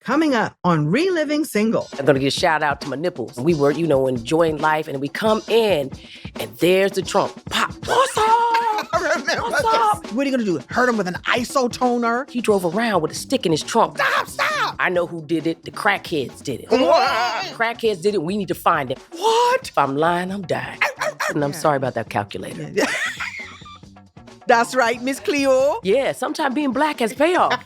Coming up on Reliving Single. I'm going to give a shout out to my nipples. We were, enjoying life, and we come in, and there's the trunk. Pop. What's up? What's up? What are you going to do? Hurt him with an isotoner? He drove around with a stick in his trunk. Stop! I know who did it. The crackheads did it. What? Crackheads did it. We need to find it. What? If I'm lying, I'm dying. And I'm sorry about that calculator. That's right, Miss Cleo. Yeah, sometimes being black has payoff.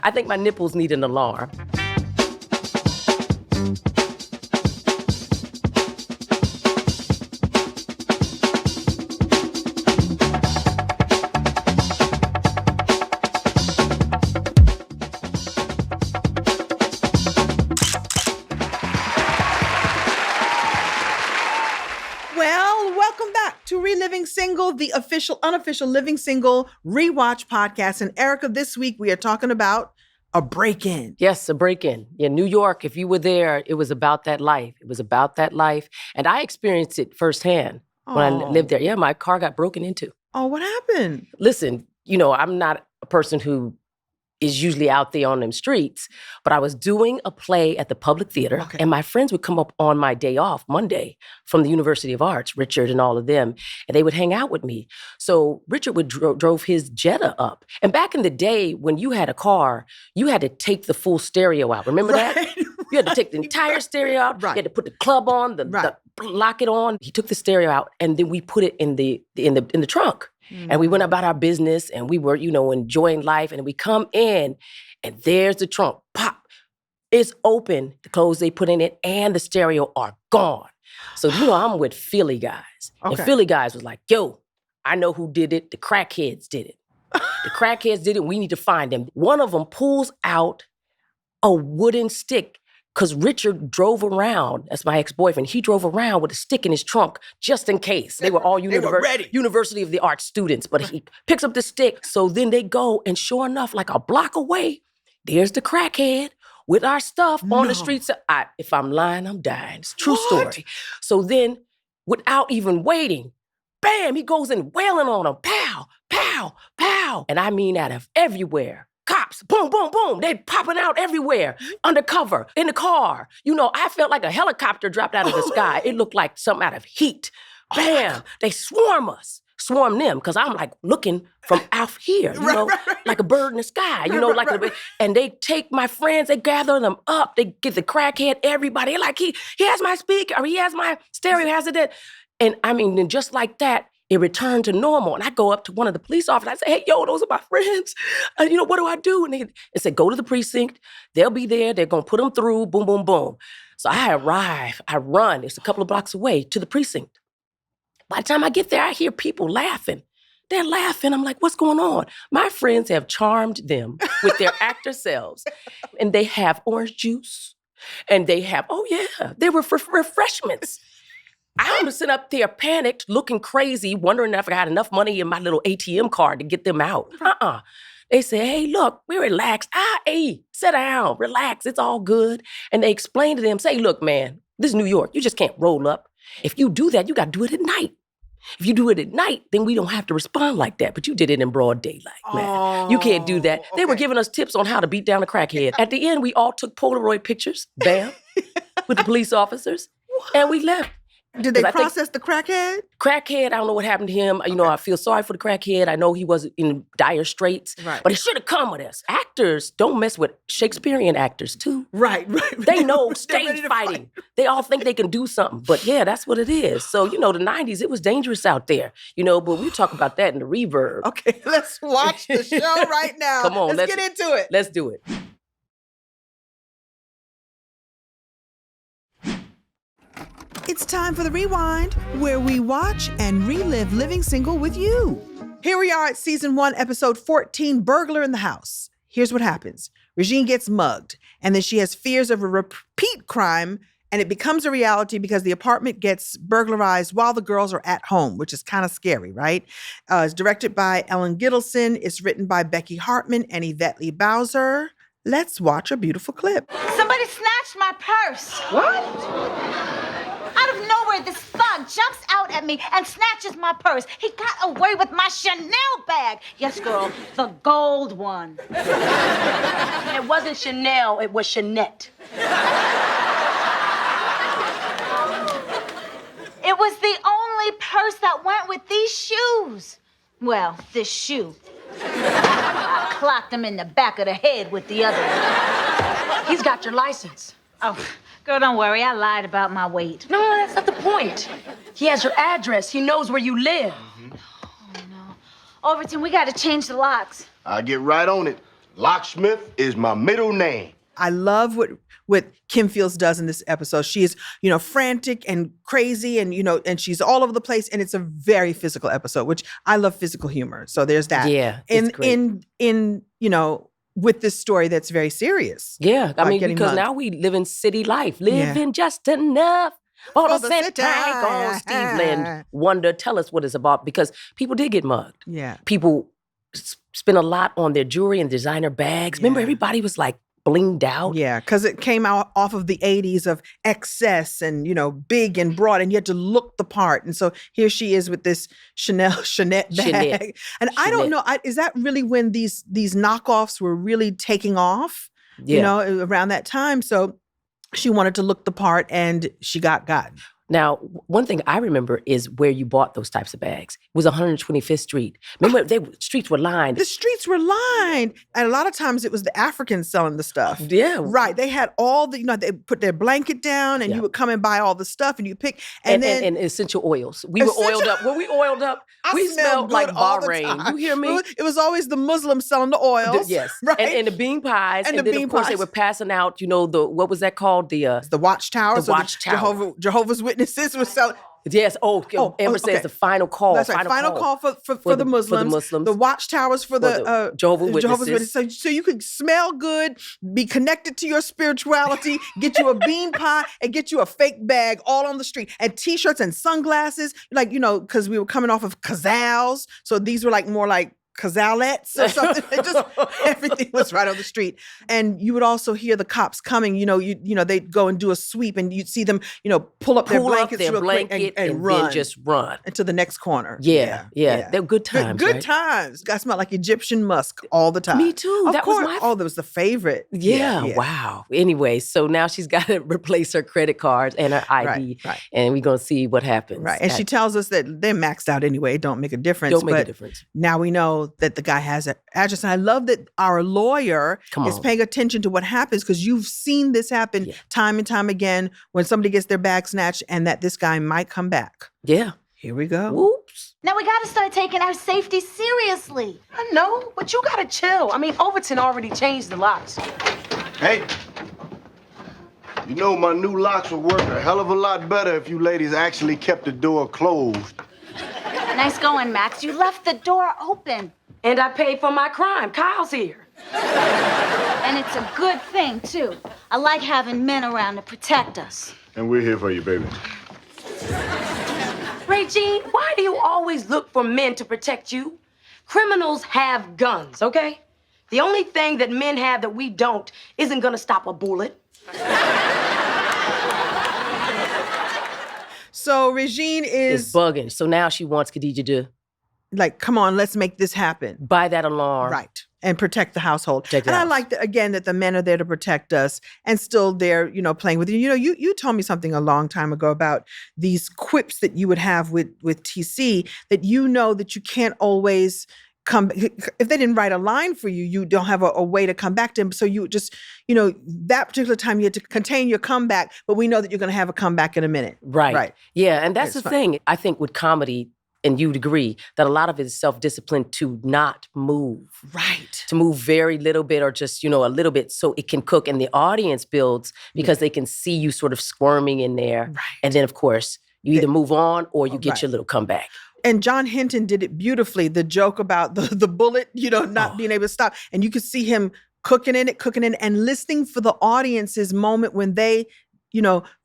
I think my nipples need an alarm. Well, welcome back to Reliving Single, the official, unofficial Living Single rewatch podcast. And Erica, this week we are talking about a break-in. Yes, a break-in. Yeah, New York, if you were there, it was about that life. It was about that life. And I experienced it firsthand when I lived there. Yeah, my car got broken into. Oh, what happened? Listen, I'm not a person who is usually out there on them streets, but I was doing a play at the Public Theater, and my friends would come up on my day off, Monday, from the University of Arts, Richard and all of them, and they would hang out with me. So Richard would drove his Jetta up. And back in the day, when you had a car, you had to take the full stereo out. Remember that? You had to take the entire stereo out. Right. You had to put the club on, lock it on. He took the stereo out, and then we put it in the trunk. And we went about our business, and we were, enjoying life. And we come in, and there's the trunk. Pop. It's open. The clothes they put in it and the stereo are gone. So, I'm with Philly guys. Okay. And Philly guys was like, yo, I know who did it. The crackheads did it. The crackheads did it. We need to find them. One of them pulls out a wooden stick, because Richard drove around, that's my ex-boyfriend, he drove around with a stick in his trunk just in case. They were all University of the Arts students, but he picks up the stick. So then they go, and sure enough, like a block away, there's the crackhead with our stuff on the streets. If I'm lying, I'm dying. It's a true story. So then, without even waiting, bam, he goes in wailing on them. Pow, pow, pow. And I mean out of everywhere. Cops, boom, boom, boom. They popping out everywhere, undercover, in the car. I felt like a helicopter dropped out of the sky. It looked like something out of Heat. Bam, they swarm them, because I'm like looking from out here, like a bird in the sky, and they take my friends, they gather them up, they get the crackhead, everybody, like he has my speaker, or he has my stereo, has it. And I mean, then just like that, it returned to normal. And I go up to one of the police officers. I say, hey, yo, those are my friends. What do I do? And they said, go to the precinct. They'll be there. They're going to put them through. Boom, boom, boom. So I arrive. I run. It's a couple of blocks away to the precinct. By the time I get there, I hear people laughing. They're laughing. I'm like, what's going on? My friends have charmed them with their actor selves. And they have orange juice. And they have, they were for refreshments. I'm sitting up there panicked, looking crazy, wondering if I had enough money in my little ATM card to get them out. They say, hey, look, we're relaxed. Hey, sit down, relax, it's all good. And they explain to them, say, look, man, this is New York. You just can't roll up. If you do that, you got to do it at night. If you do it at night, then we don't have to respond like that. But you did it in broad daylight, man. You can't do that. They were giving us tips on how to beat down a crackhead. At the end, we all took Polaroid pictures, bam, with the police officers, and we left. Did they process the crackhead? Crackhead, I don't know what happened to him. I feel sorry for the crackhead. I know he was in dire straits. Right. But he should have come with us. Actors don't mess with Shakespearean actors, too. Right. They know stage fighting. They all think they can do something. But yeah, that's what it is. So, the 90s, it was dangerous out there. But we talk about that in the Reverb. Okay, let's watch the show right now. Come on. Let's get into it. Let's do it. It's time for the rewind, where we watch and relive Living Single with you. Here we are at season 1, episode 14, Burglar in the House. Here's what happens. Regine gets mugged, and then she has fears of a repeat crime, and it becomes a reality because the apartment gets burglarized while the girls are at home, which is kind of scary, right? It's directed by Ellen Gittleson. It's written by Becky Hartman and Yvette Lee Bowser. Let's watch a beautiful clip. Somebody snatched my purse. What? Out of nowhere, this thug jumps out at me and snatches my purse. He got away with my Chanel bag. Yes, girl, the gold one. wasn't Chanel, it was Chanette. It was the only purse that went with these shoes. Well, this shoe. I clocked him in the back of the head with the other one. He's got your license. Oh, girl, don't worry. I lied about my weight. No, that's not the point. He has your address. He knows where you live. Overton, we got to change the locks. I'll get right on it. Locksmith is my middle name. I love what Kim Fields does in this episode. She is, frantic and crazy and, and she's all over the place. And it's a very physical episode, which I love physical humor. So there's that. Yeah, it's great. With this story that's very serious. Yeah, I mean, because mugged. now we live in city life, living just enough for the city. Oh, Steve Lynn Wonder, tell us what it's about, because people did get mugged. Yeah. People spend a lot on their jewelry and designer bags. Remember, everybody was like blinged out. Yeah, because it came out off of the 80s of excess and, big and broad, and you had to look the part. And so here she is with this Chanette bag. And I don't know, is that really when these knockoffs were really taking off? Yeah. Around that time. So she wanted to look the part and she got gotten. Now, one thing I remember is where you bought those types of bags. It was 125th Street. Remember, streets were lined. The streets were lined. And a lot of times it was the Africans selling the stuff. Yeah. Right. They had all the, they put their blanket down and you would come and buy all the stuff and you pick. And then and essential oils. We were oiled up. When we oiled up, we smelled like Bahrain. You hear me? It was always the Muslims selling the oils. Yes. Right. And the bean pies. And then, of course, they were passing out, what was that called? The watchtower. The watchtower. Jehovah's Witnesses were selling. Yes. Amber says the final call. That's right. Final call for the Muslims. For the Muslims. The watchtowers for the Jehovah's Witnesses. So you could smell good, be connected to your spirituality, get you a bean pie, and get you a fake bag all on the street. And T-shirts and sunglasses, because we were coming off of Cazals. So these were more like Cazalettes or something. Everything was right on the street. And you would also hear the cops coming. They'd go and do a sweep, and you'd see them, pull up their blankets real quick and run. Then just run into the next corner. Yeah. They're good times. Good times. I smelled like Egyptian musk all the time. Me too. Of that course. was that was the favorite. Yeah. Wow. Anyway, so now she's got to replace her credit cards and her ID, right. And we're gonna see what happens. Right. And she tells us that they're maxed out anyway. It don't make a difference. Don't make a difference. Now we know that the guy has an address. And I love that our lawyer is paying attention to what happens, because you've seen this happen time and time again when somebody gets their bag snatched, and that this guy might come back. Yeah. Here we go. Whoops. Now we got to start taking our safety seriously. I know, but you gotta chill. I mean, Overton already changed the locks. Hey, my new locks would work a hell of a lot better if you ladies actually kept the door closed. Nice going, Max. You left the door open. And I paid for my crime. Kyle's here. And it's a good thing, too. I like having men around to protect us. And we're here for you, baby. Regine, why do you always look for men to protect you? Criminals have guns, okay? The only thing that men have that we don't isn't gonna stop a bullet. So Regine is bugging. So now she wants Khadijah to come on, let's make this happen. Buy that alarm. Right. And protect the household. Protect the and house. I like, again, that the men are there to protect us and still there, playing with you. You told me something a long time ago about these quips that you would have with TC, that that you can't always come, if they didn't write a line for you, you don't have a way to come back to him. So you just, that particular time you had to contain your comeback, but we know that you're going to have a comeback in a minute. Right. Yeah, and that's the fun. thing. I think with comedy, and you'd agree, that a lot of it is self-discipline to not move. Right. To move very little bit or just, a little bit so it can cook. And the audience builds because they can see you sort of squirming in there. Right. And then, of course, you either move on or you get your little comeback. And John Hinton did it beautifully. The joke about the bullet, not being able to stop. And you could see him cooking in it, and listening for the audience's moment when they,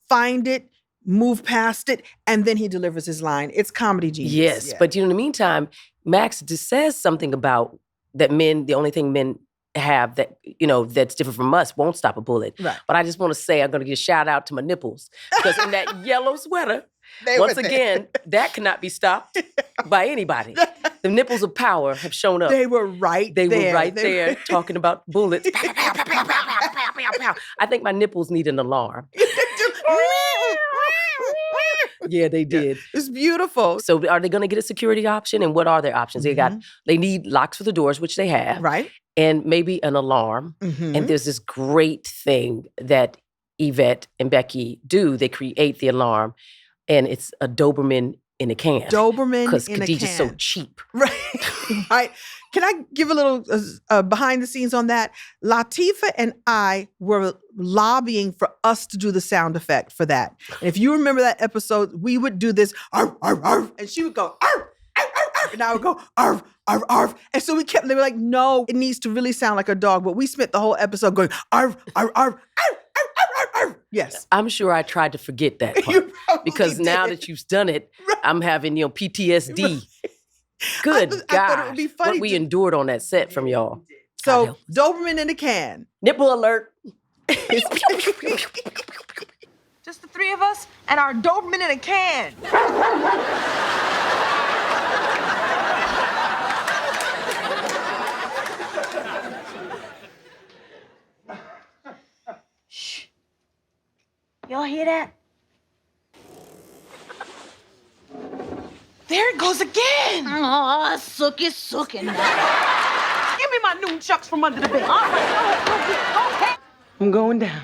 find it, move past it, and then he delivers his line. It's comedy genius. Yes, but in the meantime, Max just says something about that men, the only thing men have that, that's different from us, won't stop a bullet. Right. But I just want to say, I'm going to give a shout out to my nipples, because in that yellow sweater, once again, that cannot be stopped by anybody. The nipples of power have shown up. They were right They there. were right there talking about bullets. Pow, pow, pow, pow, pow, pow, pow, pow, pow. I think my nipples need an alarm. Yeah, they did. It's beautiful. So are they going to get a security option? And what are their options? They need locks for the doors, which they have. Right. And maybe an alarm. Mhm. And there's this great thing that Yvette and Becky do. They create the alarm, and it's a Doberman in a can. Doberman Because in a Khadijah's so can. cheap. Right. Right. Can I give a little behind the scenes on that? Latifah and I were lobbying for us to do the sound effect for that. And if you remember that episode, we would do this, arf, arf, arf, and she would go, arf, arf, arf, arf, and I would go, arf, arf, arf. And so we kept, they were like, no, it needs to really sound like a dog. But we spent the whole episode going, arf, arf, arf, arf, arf, arf, arf, arf. Yes. I'm sure I tried to forget that part. You probably because now did. that you've done it, I'm having, PTSD. Good I God. thought it would be funny what we to- endured on that set from y'all. God So help. Doberman in a can. Nipple alert. Just the three of us and our Doberman in a can. Y'all hear that? There it goes again. Oh, sooking now. Give me my nunchucks from under the bed. All right, go ahead. I'm going down.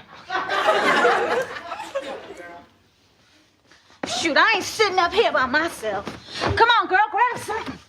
Shoot, I ain't sitting up here by myself. Come on, girl, grab something.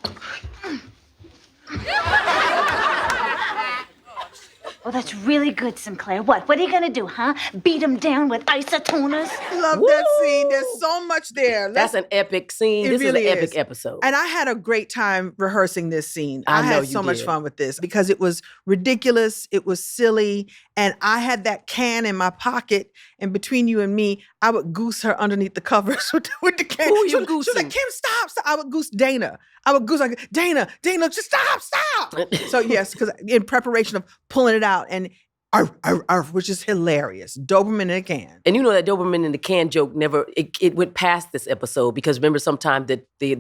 Oh, that's really good, Sinclair. What are you gonna do, huh? Beat him down with isotoners? Love that scene. There's so much there. That's an epic scene. It This really is an epic is. episode. And I had a great time rehearsing this scene. I know had you so much did. fun with this because it was ridiculous, it was silly, and I had that can in my pocket. And between you and me, I would goose her underneath the covers with the can. Who are you She was goosing? like, Kim, stop. I would goose Dana. I would goose like, Dana, just stop. So yes, because in preparation of pulling it out and arf, arf, arf, which is hilarious. Doberman in a can. And you know that Doberman in the can joke never it went past this episode because remember sometime that the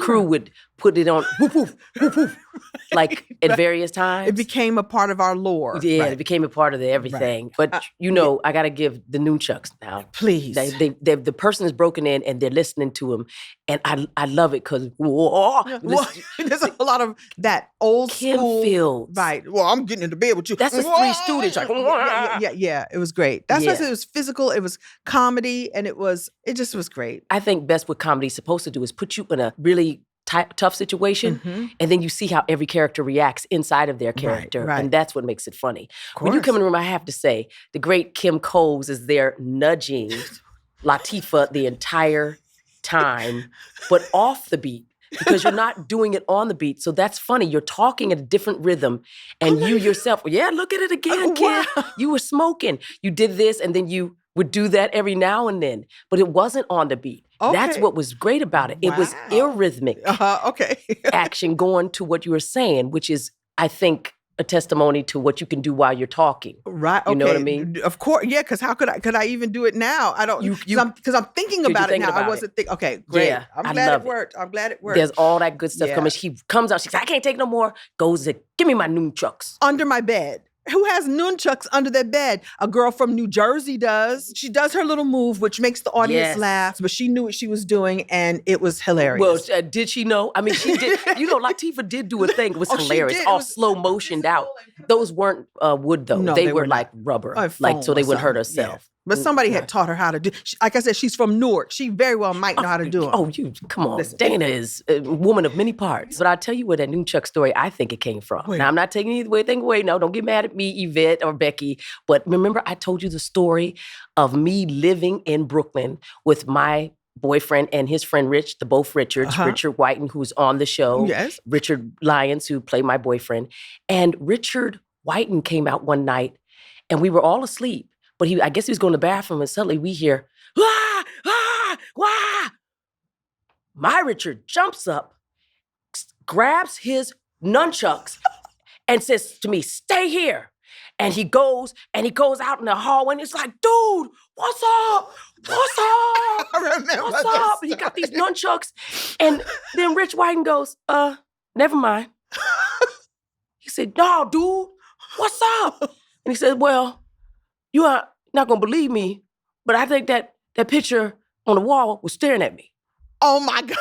crew would put it on woof, woof, woof, woof, like at various times. It became a part of our lore. Yeah, Right. it became a part of the everything. But I got to give the nunchucks now. Please. The person is broken in and they're listening to him, and I love it because Well, there's a lot of that old Kim school. Fields. Right. Well, I'm getting into bed with you. That's the Three Stooges, like, yeah. It was great. That's why I Yeah. said it was physical. It was comedy, and it just was great. I think best what comedy's supposed to do is put you in a really tough situation, Mhm. and then you see how every character reacts inside of their character, right. and that's what makes it funny. When you come in the room, I have to say, the great Kim Coles is there nudging Latifah the entire time, but off the beat. Because you're not doing it on the beat. So that's funny. You're talking at a different rhythm. And you yourself, yeah, look at it again, kid. Wow. You were smoking. You did this, and then you would do that every now and then. But it wasn't on the beat. That's Okay. what was great about it. It was Wow. irrhythmic Okay. action going to what you were saying, which is, I think, a testimony to what you can do while you're talking. Right. Okay. You know what I mean? Of course. Yeah. Because how could I even do it now? I don't. You- Because I'm thinking you're about it thinking now. I about wasn't thinking. Okay. Great. Yeah, I'm I glad love it it. worked. I'm glad it worked. There's all that good stuff Yeah. coming. She comes out, she says, I can't take no more. Goes to, give me my nunchucks. Under my bed. Who has nunchucks under their bed? A girl from New Jersey does. She does her little move, which makes the audience Yes. laugh, but she knew what she was doing, and it was hilarious. Well, did she know? I mean, she did. Latifah did do a thing. It was Oh, she hilarious. did. It All was slow motioned out. Those weren't wood, though. No, they they were were like not. rubber. Or Like, foam so they or wouldn't hurt something. herself. Yeah. But somebody Yeah. had taught her how to do. Like I said, she's from Newark. She very well might know how to do it. Oh, you come on. Listen. Dana is a woman of many parts. But I'll tell you where that nunchuck story, I think it came from. Where? Now, I'm not taking anything away. No, don't get mad at me, Yvette or Becky. But remember, I told you the story of me living in Brooklyn with my boyfriend and his friend Rich, both Richards, Uh-huh. Richard Whiten, who's on the show, Yes. Richard Lyons, who played my boyfriend. And Richard Whiten came out one night and we were all asleep. But I guess he was going to the bathroom and suddenly we hear, ah, ah, wah. My Richard jumps up, grabs his nunchucks and says to me, stay here. And he goes out in the hallway and it's like, dude, what's up? What's up? I remember What's this up? And he got these nunchucks. And then Rich Whiten goes, never mind. He said, no, dude, what's up? And he said, well, you are not gonna believe me, but I think that picture on the wall was staring at me. Oh my God.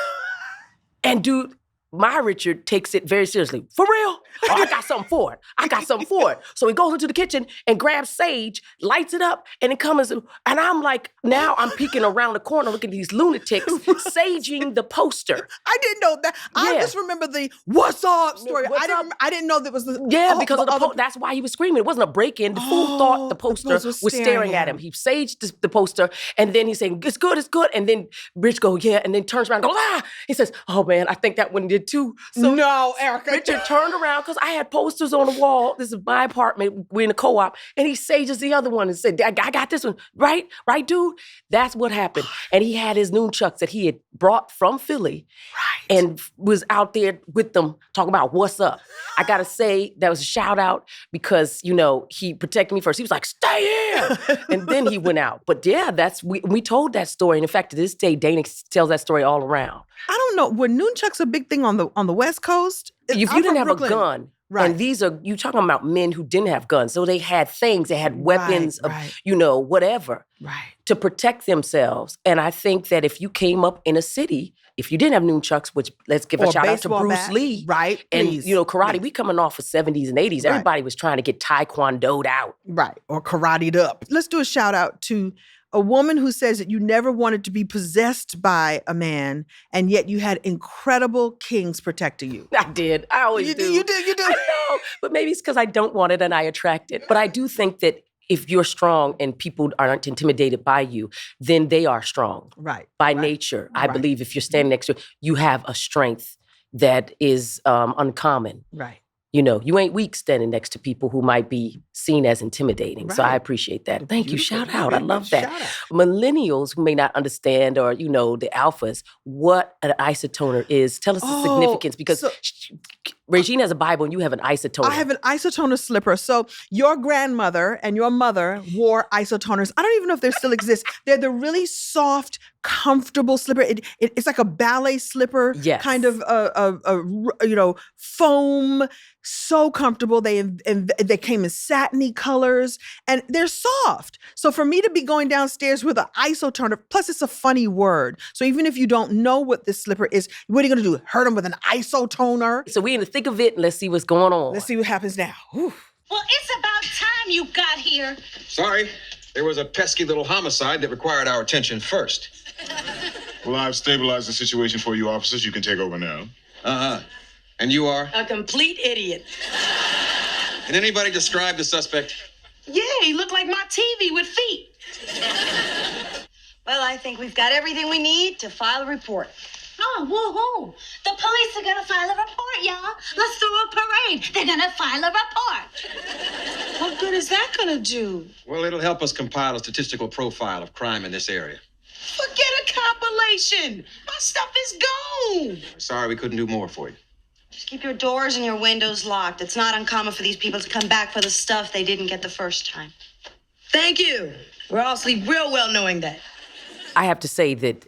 And dude, my Richard takes it very seriously. For real? Oh, I got something for it. I got something for it. So he goes into the kitchen and grabs sage, lights it up, and it comes, and I'm like, now I'm peeking around the corner looking at these lunatics saging the poster. I didn't know that. I Yeah. just remember the what's up story. What's up? I didn't know that was the Because of the that's why he was screaming. It wasn't a break-in. The fool thought the poster was staring at him. He saged the poster, and then he's saying, it's good. And then Rich goes, yeah, and then turns around and goes, ah! He says, oh man, I think that one did too. So no, Erica. Richard turned around, because I had posters on the wall. This is my apartment. We're in a co-op. And he sages the other one and said, I got this one. Right, dude? That's what happened. And he had his nunchucks that he had brought from Philly. Right. And was out there with them talking about what's up. I gotta say, that was a shout out because, he protected me first. He was like, stay here. And then he went out. But yeah, we told that story. And in fact, to this day, Dana tells that story all around. I don't know. Were nunchucks a big thing on the West Coast? If you I'm didn't from have Brooklyn. a gun, Right. and you talking about men who didn't have guns. So they had things, they had weapons Right. of, whatever, Right. to protect themselves. And I think that if you came up in a city, if you didn't have nunchucks, which let's give Or a shout out to baseball Bruce bat. Lee. Right. And, Please. karate, Please. we coming off of 70s and 80s. Right. Everybody was trying to get taekwondo'd out. Right. Or karate'd up. Let's do a shout out to a woman who says that you never wanted to be possessed by a man, and yet you had incredible kings protecting you. I did. I always do. You do. I know, but maybe it's because I don't want it and I attract it. But I do think that if you're strong and people aren't intimidated by you, then they are strong. Right. By Right. nature. I Right. believe if you're standing next to it, you have a strength that is uncommon. Right. You ain't weak standing next to people who might be seen as intimidating. So Right. I appreciate that. Thank you. Beautiful. Shout out. I love that. Shout out. Millennials who may not understand, or, the alphas, what an isotoner is. Tell us the significance, because so- Regine has a Bible and you have an isotoner. I have an isotoner slipper. So your grandmother and your mother wore isotoners. I don't even know if they still exist. They're the really soft, comfortable slipper. It's like a ballet slipper, Yes. kind of foam. So comfortable. They came in satiny colors, and they're soft. So for me to be going downstairs with an isotoner, plus it's a funny word. So even if you don't know what this slipper is, what are you going to do? Hurt them with an isotoner? So we in the thick of it, and let's see what's going on. Let's see what happens now. Whew. Well, it's about time you got here. Sorry, there was a pesky little homicide that required our attention first. Well, I've stabilized the situation for you officers. You can take over now. Uh-huh. And you are? A complete idiot. Can anybody describe the suspect? Yeah, he looked like my TV with feet. Well, I think we've got everything we need to file a report. Oh, woohoo! The police are gonna file a report, y'all. Let's throw a parade. They're gonna file a report. What good is that gonna do? Well, it'll help us compile a statistical profile of crime in this area. Forget a compilation. My stuff is gone. Sorry we couldn't do more for you. Just keep your doors and your windows locked. It's not uncommon for these people to come back for the stuff they didn't get the first time. Thank you. We're all sleep real well knowing that. I have to say that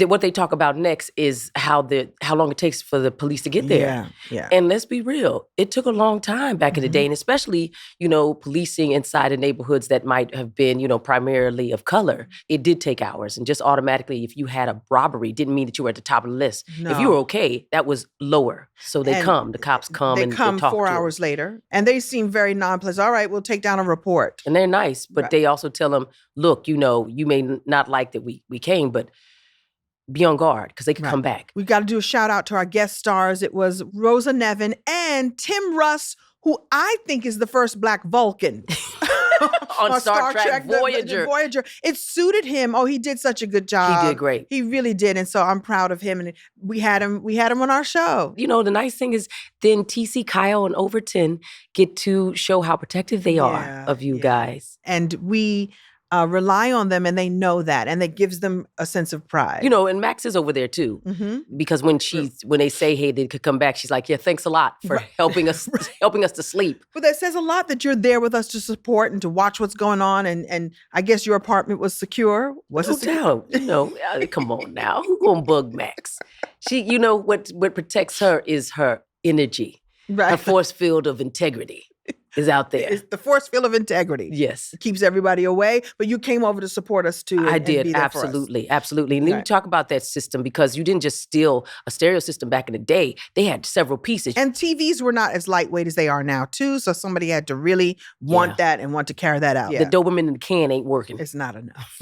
what they talk about next is how long it takes for the police to get there. Yeah. And let's be real, it took a long time back in the day, and especially, policing inside of neighborhoods that might have been, primarily of color. It did take hours, and just automatically, if you had a robbery, didn't mean that you were at the top of the list. No. If you were okay, that was lower. So the cops come They and come they talk 4 to 'em. hours later, and they seem very nonplussed. All right, we'll take down a report. And they're nice, but Right. they also tell them, look, you may not like that we came, but be on guard because they could Right. come back. We got to do a shout out to our guest stars. It was Rosa Nevin and Tim Russ, who I think is the first Black Vulcan. On Star Trek Voyager. The Voyager. It suited him. Oh, he did such a good job. He did great. He really did. And so I'm proud of him. And we had him on our show. The nice thing is then TC, Kyle, and Overton get to show how protective they are Yeah, of you yeah. guys. And we rely on them, and they know that, and that gives them a sense of pride. You know, and Max is over there too, because when they say, "Hey, they could come back," she's like, "Yeah, thanks a lot for helping us to sleep." But that says a lot that you're there with us to support and to watch what's going on. And I guess your apartment was secure. Was it secure? Hotel, you know, come on now, who gonna bug Max? She, you know, what protects her is her energy, her force field of integrity. Is out there. It's the force field of integrity. Yes. It keeps everybody away, but you came over to support us too. I and did, be there for us. absolutely. And then you talk about that system, because you didn't just steal a stereo system back in the day. They had several pieces. And TVs were not as lightweight as they are now too, so somebody had to really want that and want to carry that out. The Doberman in the can ain't working. It's not enough.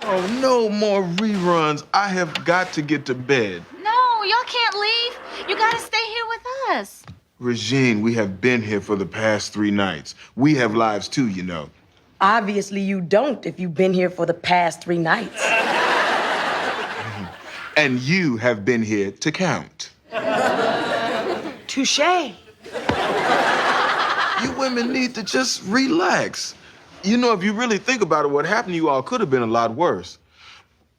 Oh, no more reruns. I have got to get to bed. No, y'all can't leave. You gotta stay here with us. Regine, we have been here for the past 3 nights. We have lives too, you know. Obviously, you don't if you've been here for the past 3 nights. And you have been here to count. Touché. You women need to just relax. You know, if you really think about it, what happened to you all could have been a lot worse.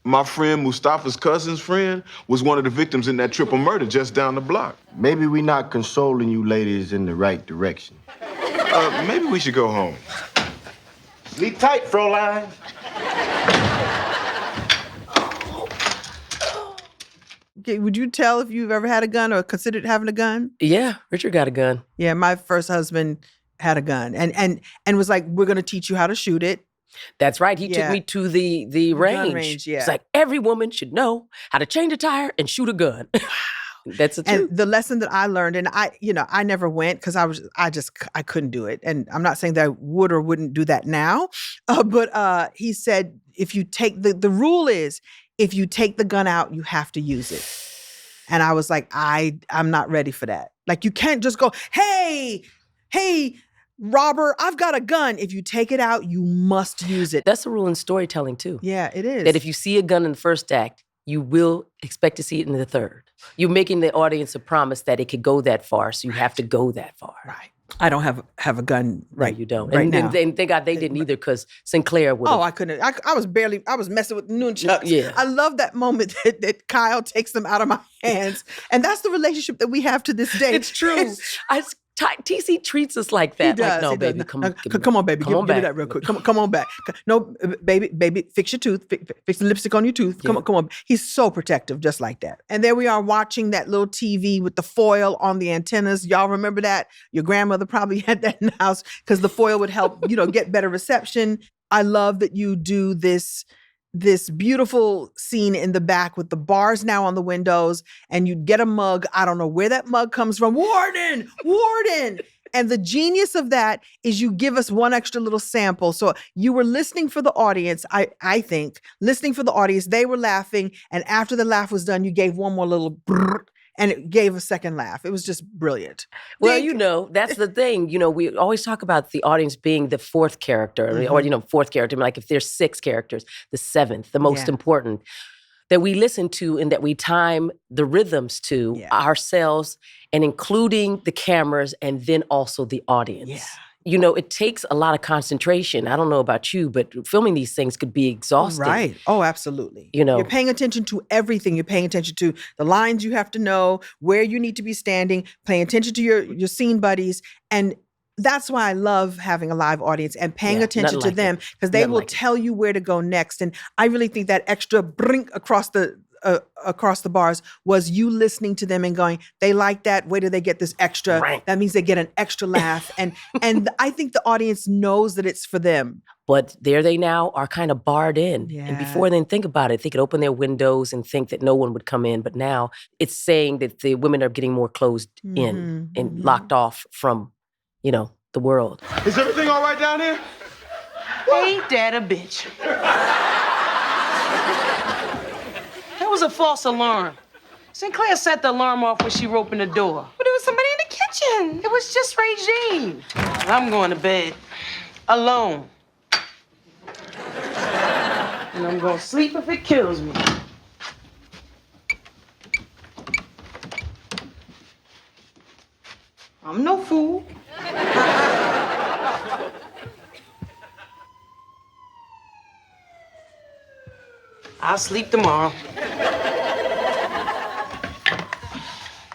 My friend Mustafa's cousin's friend was one of the victims in that triple murder just down the block. Maybe we're not consoling you ladies in the right direction. Maybe we should go home. Sleep tight, Fräulein. Okay, would you tell if you've ever had a gun or considered having a gun? Yeah, Richard got a gun. Yeah, my first husband had a gun and was like, "We're gonna teach you how to shoot it." That's right. He took me to the range. range, yeah. It's like every woman should know how to change a tire and shoot a gun. That's the truth. And the lesson that I learned, and I never went because I couldn't do it. And I'm not saying that I would or wouldn't do that now, but he said, if you take the rule is, if you take the gun out, you have to use it. And I was like, I'm not ready for that. Like, you can't just go, hey, robber, I've got a gun. If you take it out, you must use it. That's the rule in storytelling too. Yeah, it is. That if you see a gun in the first act, you will expect to see it in the third. You're making the audience a promise that it could go that far, so you have to go that far. Right. I don't have a gun right. No, you don't. Right and now. thank God they didn't either, because Sinclair would have. Oh, I couldn't. I was messing with nunchucks. Yeah. I love that moment that Kyle takes them out of my hands. And that's the relationship that we have to this day. It's true. TC treats us like that. He does. Like, no, he baby, does. come on, baby. Come on give me back. that real quick. Come on back. No, baby, fix your tooth. Fix the lipstick on your tooth. Yeah. Come on. He's so protective, just like that. And there we are watching that little TV with the foil on the antennas. Y'all remember that? Your grandmother probably had that in the house because the foil would help, get better reception. I love that you do this beautiful scene in the back with the bars now on the windows, and you'd get a mug. I don't know where that mug comes from. Warden! And the genius of that is you give us one extra little sample. So you were listening for the audience, I think, listening for the audience. They were laughing, and after the laugh was done, you gave one more little brrr, and it gave a second laugh. It was just brilliant. Well, that's the thing. We always talk about the audience being the fourth character, or fourth character. Like if there's 6 characters, the 7th, the most important, that we listen to and that we time the rhythms to ourselves, and including the cameras and then also the audience. Yeah. It takes a lot of concentration. I don't know about you, but filming these things could be exhausting. Right. Oh, absolutely. You're paying attention to everything. You're paying attention to the lines you have to know, where you need to be standing, paying attention to your scene buddies. And that's why I love having a live audience and paying attention to them, because they will tell you where to go next. And I really think that extra brink across the bars was you listening to them and going, they like that. Where do they get this extra? Right. That means they get an extra laugh. And I think the audience knows that it's for them. But there they now are kind of barred in. Yeah. And before then, think about it. They could open their windows and think that no one would come in. But now it's saying that the women are getting more closed in and locked off from, the world. Is everything all right down here? Ain't that a bitch? That was a false alarm. Sinclair set the alarm off when she opened the door. But there was somebody in the kitchen. It was just Regine. I'm going to bed. Alone. And I'm going to sleep if it kills me. I'm no fool. I'll sleep tomorrow.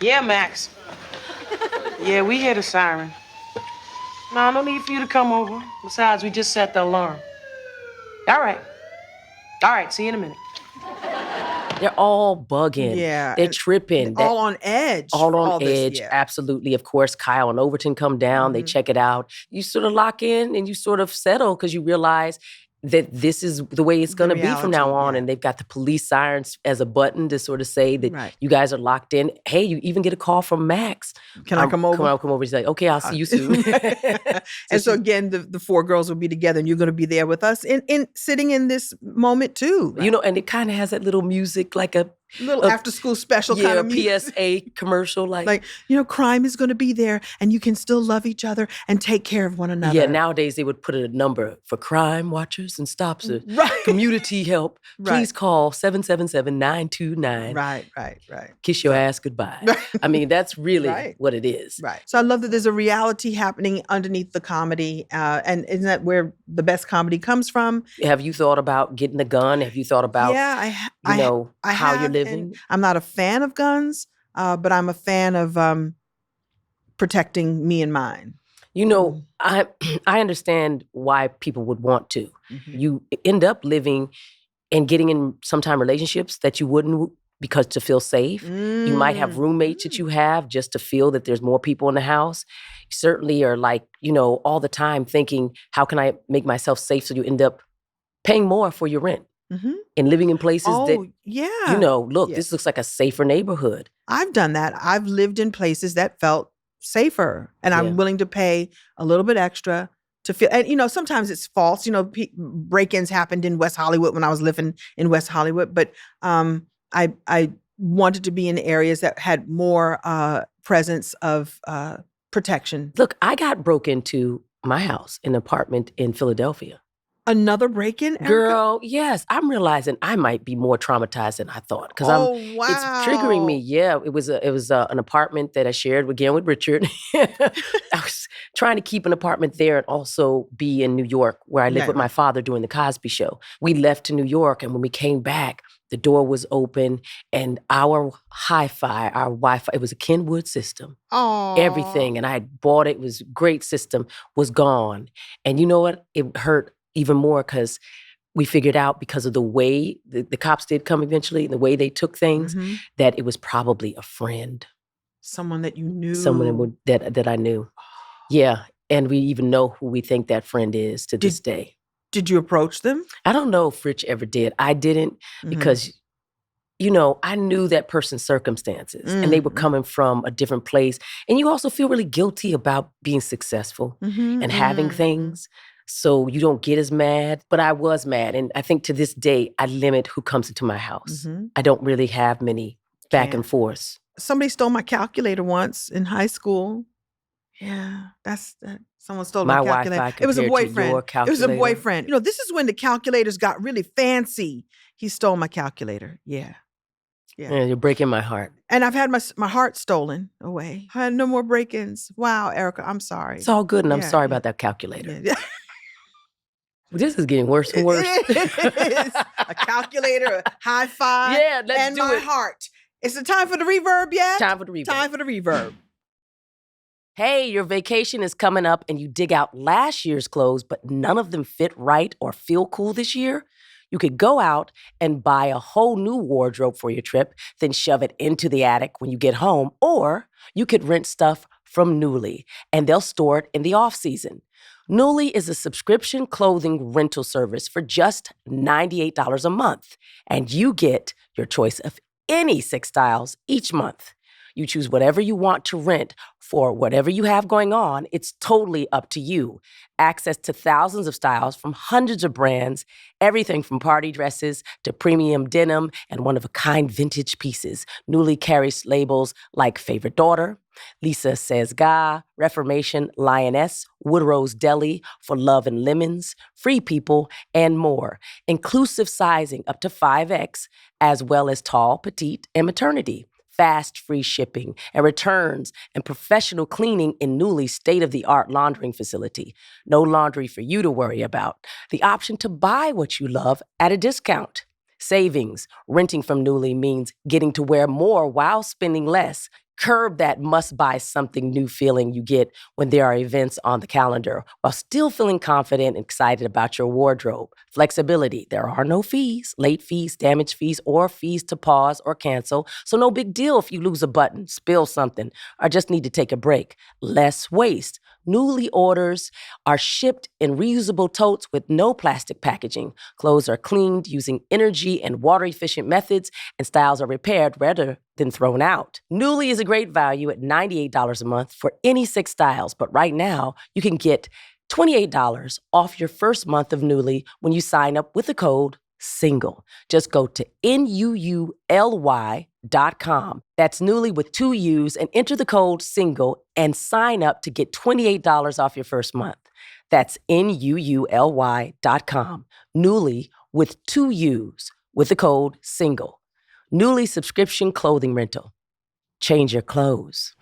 Yeah, Max. Yeah, we hear the siren. No need for you to come over. Besides, we just set the alarm. All right. All right, see you in a minute. They're all bugging. Yeah. They're tripping. All on edge. All for on this, edge, yeah. absolutely. Of course, Kyle and Overton come down, they check it out. You sort of lock in and you sort of settle because you realize that this is the way it's going to be from now reality, on. yeah. And they've got the police sirens as a button to sort of say that Right. you guys are locked in. Hey, you even get a call from Max. Can I come over? Come over. He's like, okay, I'll see you soon. And so again, the four girls will be together, and you're going to be there with us in sitting in this moment too. You know, and it kind of has that little music, like a little after school special kind of music. PSA commercial, like crime is going to be there, and you can still love each other and take care of one another. Yeah, nowadays they would put a number for crime watchers and stopsers. Right. Community help. Please Right. call 777-929. Right. Kiss your ass goodbye. I mean, that's really Right. what it is. Right. So I love that there's a reality happening underneath the comedy, and isn't that where the best comedy comes from? Have you thought about getting a gun? Have you thought about, Yeah, you know, I how have, you're living? and I'm not a fan of guns, but I'm a fan of protecting me and mine. You know, I understand why people would want to. You end up living and getting in sometime relationships that you wouldn't because to feel safe. You might have roommates that you have just to feel that there's more people in the house. You certainly are like, you know, all the time thinking, how can I make myself safe? So you end up paying more for your rent and living in places that, yeah. you know, look, Yeah. this looks like a safer neighborhood. I've done that. I've lived in places that felt safer, and Yeah. I'm willing to pay a little bit extra to feel. And you know, sometimes it's false. You know, break-ins happened in West Hollywood when I was living in West Hollywood, but I wanted to be in areas that had more presence of protection. Look, I got broke into my house, an apartment in Philadelphia. Another break-in, Erica? Girl, yes. I'm realizing I might be more traumatized than I thought because it's triggering me. Yeah, it was an apartment that I shared again with Richard. I was trying to keep an apartment there and also be in New York where I lived Right, with my father doing the Cosby Show. We left to New York, and when we came back, the door was open and our hi-fi, our Wi-Fi, it was a Kenwood system. Everything, and I had bought it. It was a great system, was gone. And you know what? It hurt even more because we figured out because of the way the cops did come eventually, the way they took things, that it was probably a friend. Someone that you knew. Someone that I knew. Yeah, and we even know who we think that friend is to this day. Did you approach them? I don't know if Rich ever did. I didn't because, you know, I knew that person's circumstances and they were coming from a different place. And you also feel really guilty about being successful and having things. So you don't get as mad. But I was mad. And I think to this day, I limit who comes into my house. I don't really have many back and forths. Somebody stole my calculator once in high school. Yeah, someone stole my calculator. Wi-Fi It was a compared to boyfriend. your It was a calculator. boyfriend. You know, this is when the calculators got really fancy. He stole my calculator. Yeah. Yeah, you're breaking my heart. And I've had my heart stolen away. I had no more break-ins. Wow, Erica, I'm sorry. It's all good, and I'm Yeah, sorry yeah. about that calculator. Yeah. This is getting worse and worse. It is. A calculator, a high five, Yeah, let's and do my it. heart. Is it time for the reverb yet? Time for the reverb. Time for the reverb. Hey, your vacation is coming up and you dig out last year's clothes, but none of them fit right or feel cool this year? You could go out and buy a whole new wardrobe for your trip, then shove it into the attic when you get home, or you could rent stuff from Nuuly, and they'll store it in the off-season. Nuuly is a subscription clothing rental service for just $98 a month, and you get your choice of any 6 styles each month. You choose whatever you want to rent for whatever you have going on. It's totally up to you. Access to thousands of styles from hundreds of brands, everything from party dresses to premium denim and one-of-a-kind vintage pieces. Nuuly carries labels like Favorite Daughter, Lisa Says Ga, Reformation, Lioness, Woodrow's Deli, For Love and Lemons, Free People, and more. Inclusive sizing up to 5X, as well as tall, petite, and maternity. Fast, free shipping and returns and professional cleaning in Nuuly's state-of-the-art laundering facility. No laundry for you to worry about. The option to buy what you love at a discount. Savings. Renting from Nuuly means getting to wear more while spending less. Curb that must-buy something new feeling you get when there are events on the calendar while still feeling confident and excited about your wardrobe. Flexibility. There are no fees, late fees, damage fees, or fees to pause or cancel, so no big deal if you lose a button, spill something, or just need to take a break. Less waste. Nuuly orders are shipped in reusable totes with no plastic packaging. Clothes are cleaned using energy and water-efficient methods, and styles are repaired rather than thrown out. Nuuly is a great value at $98 a month for any 6 styles, but right now you can get $28 off your first month of Nuuly when you sign up with the code SINGLE. Just go to NUULY.com. That's Nuuly with 2 U's, and enter the code SINGLE and sign up to get $28 off your first month. That's NUULY.com. Nuuly with 2 U's with the code SINGLE. Nuuly subscription clothing rental. Change your clothes.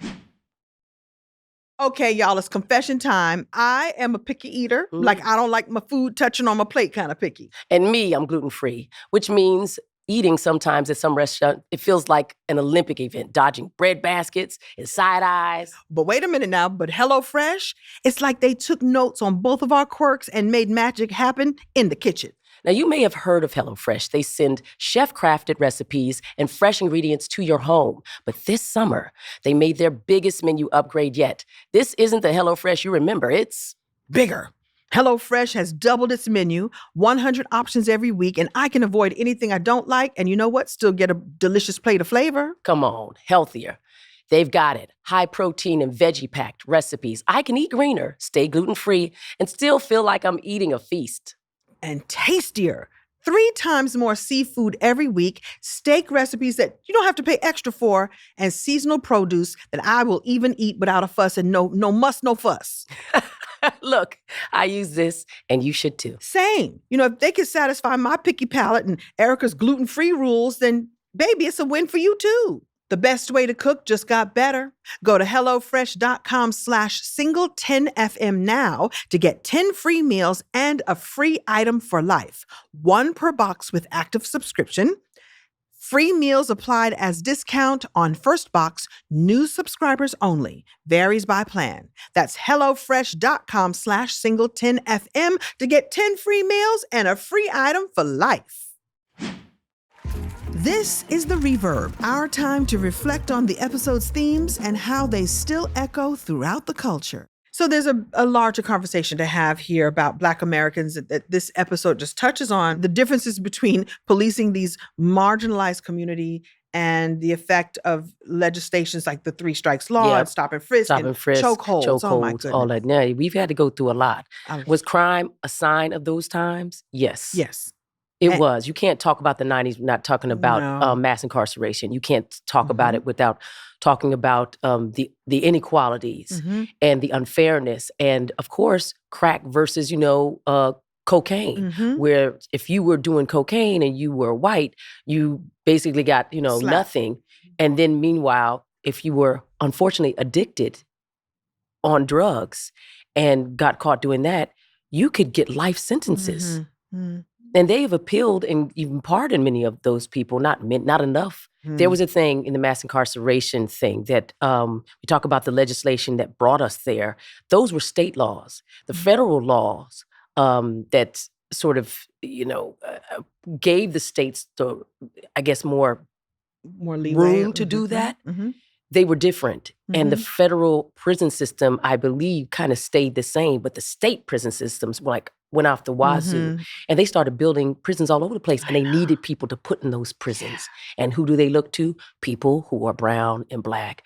Okay, y'all, it's confession time. I am a picky eater. Like, I don't like my food touching on my plate kind of picky. And me, I'm gluten-free, which means eating sometimes at some restaurant, it feels like an Olympic event, dodging bread baskets and side eyes. But wait a minute now, but HelloFresh, it's like they took notes on both of our quirks and made magic happen in the kitchen. Now, you may have heard of HelloFresh. They send chef-crafted recipes and fresh ingredients to your home. But this summer, they made their biggest menu upgrade yet. This isn't the HelloFresh you remember. It's bigger. HelloFresh has doubled its menu, 100 options every week, and I can avoid anything I don't like. And you know what? Still get a delicious plate of flavor. Come on, healthier. They've got it. High protein and veggie-packed recipes. I can eat greener, stay gluten-free, and still feel like I'm eating a feast. And tastier. 3 times more seafood every week, steak recipes that you don't have to pay extra for, and seasonal produce that I will even eat without a fuss, and no muss, no fuss. Look, I use this, and you should too. Same. You know, if they can satisfy my picky palate and Erica's gluten-free rules, then baby, it's a win for you too. The best way to cook just got better. Go to HelloFresh.com/single10FM now to get 10 free meals and a free item for life. 1 per box with active subscription. Free meals applied as discount on first box. New subscribers only. Varies by plan. That's HelloFresh.com/single10FM to get 10 free meals and a free item for life. This is The Reverb, our time to reflect on the episode's themes and how they still echo throughout the culture. So there's a larger conversation to have here about Black Americans that this episode just touches on, the differences between policing these marginalized community and the effect of legislations like the 3 Strikes Law, and Stop and Frisk, chokeholds. Oh my goodness. All that. Now, we've had to go through a lot. Was crime a sign of those times? Yes. Yes. It was. You can't talk about the 90s not talking about mass incarceration. You can't talk about it without talking about the inequalities and the unfairness. And, of course, crack versus, cocaine, where if you were doing cocaine and you were white, you basically got, nothing. And then, meanwhile, if you were, unfortunately, addicted on drugs and got caught doing that, you could get life sentences. And they've appealed and even pardoned many of those people, not enough. There was a thing in the mass incarceration thing that we talk about the legislation that brought us there. Those were state laws. The federal laws that sort of, gave the states the, I guess, more leeway, room to do that. They were different. And the federal prison system, I believe, kind of stayed the same, but the state prison systems went off the wazoo. And they started building prisons all over the place, and they needed people to put in those prisons. And who do they look to? People who are brown and black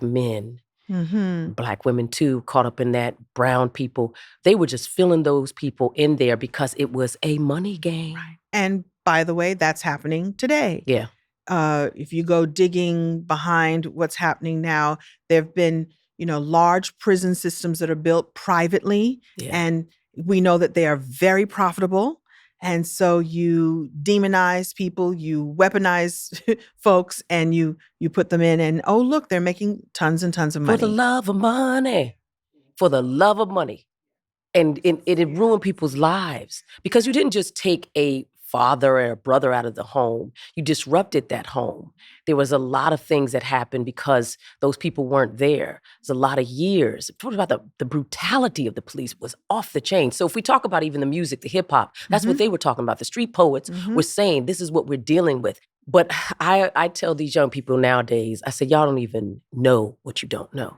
men, black women too, caught up in that, brown people. They were just filling those people in there because it was a money game. Right. And by the way, that's happening today. Yeah. If you go digging behind what's happening now, there have been, large prison systems that are built privately, and we know that they are very profitable. And so you demonize people, you weaponize folks, and you put them in, and oh, look, they're making tons and tons of money. For the love of money. For the love of money. And it ruined people's lives because you didn't just take a father or a brother out of the home, you disrupted that home. There was a lot of things that happened because those people weren't there. There's a lot of years. Talking about the brutality of the police was off the chain. So if we talk about even the music, the hip hop, that's what they were talking about. The street poets were saying, this is what we're dealing with. But I tell these young people nowadays, I say, y'all don't even know what you don't know.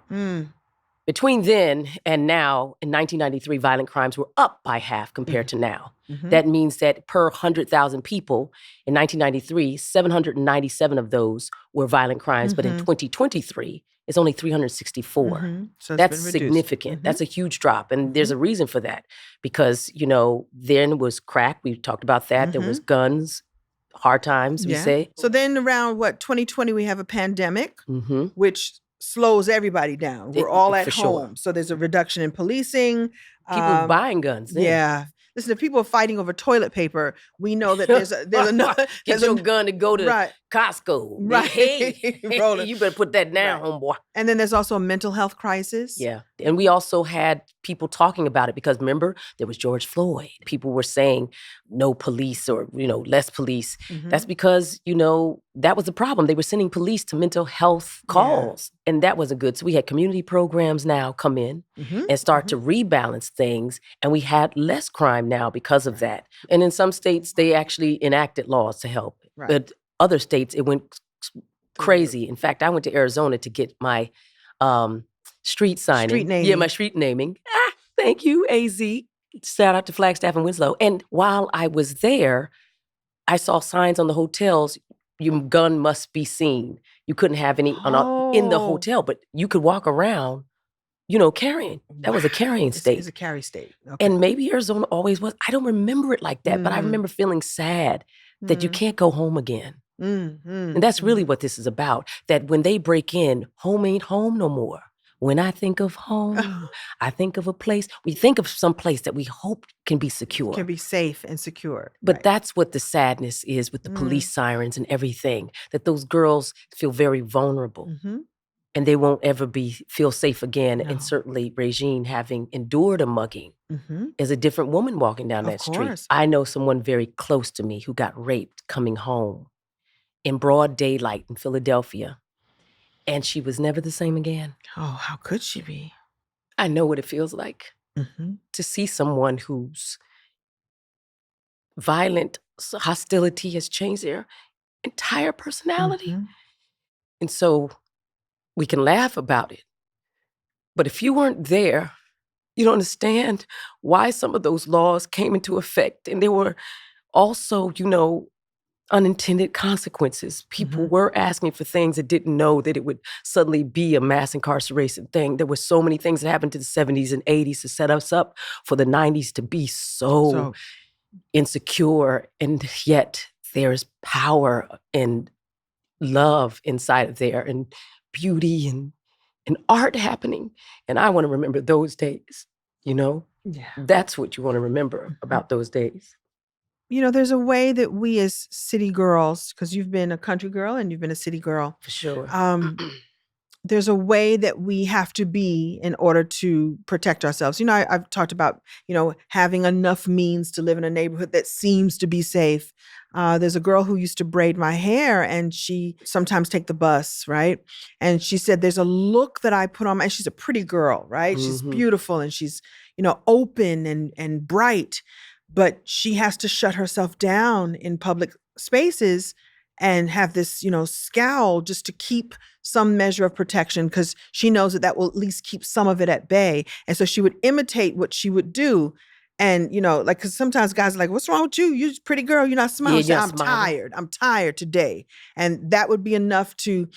Between then and now, in 1993, violent crimes were up by half compared to now. That means that per 100,000 people in 1993, 797 of those were violent crimes. But in 2023, it's only 364. So that's been reduced. significant. That's a huge drop. And there's a reason for that. Because, then was crack. We talked about that. There was guns, hard times, we say. So then around 2020, we have a pandemic, which slows everybody down. We're all at home. Sure. So there's a reduction in policing. People buying guns. Then. Yeah. Listen, if people are fighting over toilet paper, we know that there's another. Get your gun to go to Costco. Right. Hey, you better put that down, homeboy. And then there's also a mental health crisis. Yeah. And we also had people talking about it because remember, there was George Floyd. People were saying no police or, less police. That's because, that was the problem. They were sending police to mental health calls. And that wasn't good. So we had community programs now come in and start to rebalance things. And we had less crime now because of that. And in some states, they actually enacted laws to help. Right. But other states, it went crazy. In fact, I went to Arizona to get my street signing. Street naming. Yeah, my street naming. Thank you, AZ. Shout out to Flagstaff and Winslow. And while I was there, I saw signs on the hotels, your gun must be seen. You couldn't have any in the hotel, but you could walk around, carrying. That was a carrying state. It's a carry state. Okay. And maybe Arizona always was. I don't remember it like that, but I remember feeling sad that you can't go home again. And that's really what this is about, that when they break in, home ain't home no more. When I think of home, I think of a place. We think of some place that we hope can be secure. Can be safe and secure. But that's what the sadness is with the police sirens and everything, that those girls feel very vulnerable. And they won't ever feel safe again. No. And certainly Regine, having endured a mugging, is a different woman walking down that street. I know someone very close to me who got raped coming home in broad daylight in Philadelphia. And she was never the same again. Oh, how could she be? I know what it feels like to see someone whose violent hostility has changed their entire personality. And so we can laugh about it. But if you weren't there, you don't understand why some of those laws came into effect. And there were also, unintended consequences. People were asking for things that didn't know that it would suddenly be a mass incarceration thing. There were so many things that happened to the 70s and 80s to set us up for the 90s to be so insecure. And yet there's power and love inside of there and beauty and art happening. And I want to remember those days, Yeah. That's what you want to remember about those days. There's a way that we as city girls, because you've been a country girl and you've been a city girl. For sure. There's a way that we have to be in order to protect ourselves. I've talked about, having enough means to live in a neighborhood that seems to be safe. There's a girl who used to braid my hair and she sometimes take the bus, right? And she said, there's a look that I put on and she's a pretty girl, right? She's beautiful and she's, open and bright. But she has to shut herself down in public spaces and have this, scowl just to keep some measure of protection because she knows that will at least keep some of it at bay. And so she would imitate what she would do. And, because sometimes guys are like, what's wrong with you? You're a pretty girl. You're not smiling. Yeah, I'm tired. I'm tired today. And that would be enough to,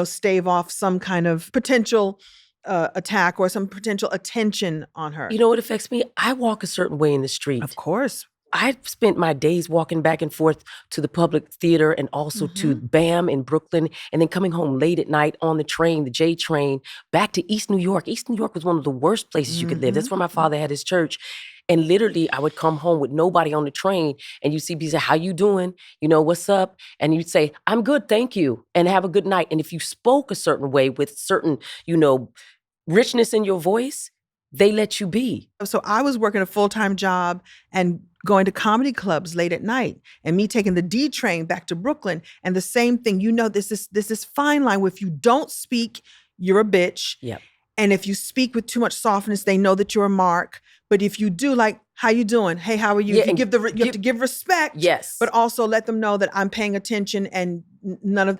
stave off some kind of potential attack or some potential attention on her. You know what affects me? I walk a certain way in the street. Of course. I spent my days walking back and forth to the Public Theater and also to BAM in Brooklyn, and then coming home late at night on the train, the J train, back to East New York. East New York was one of the worst places you could live. That's where my father had his church. And literally, I would come home with nobody on the train, and you see people say, how you doing? What's up? And you'd say, I'm good, thank you, and have a good night. And if you spoke a certain way with certain, richness in your voice, they let you be. So I was working a full-time job and going to comedy clubs late at night and me taking the D train back to Brooklyn. And the same thing, this is fine line where if you don't speak, you're a bitch. Yep. And if you speak with too much softness, they know that you're a mark. But if you do, like, how you doing? Hey, how are you? Yeah, You have to give respect. Yes. But also let them know that I'm paying attention and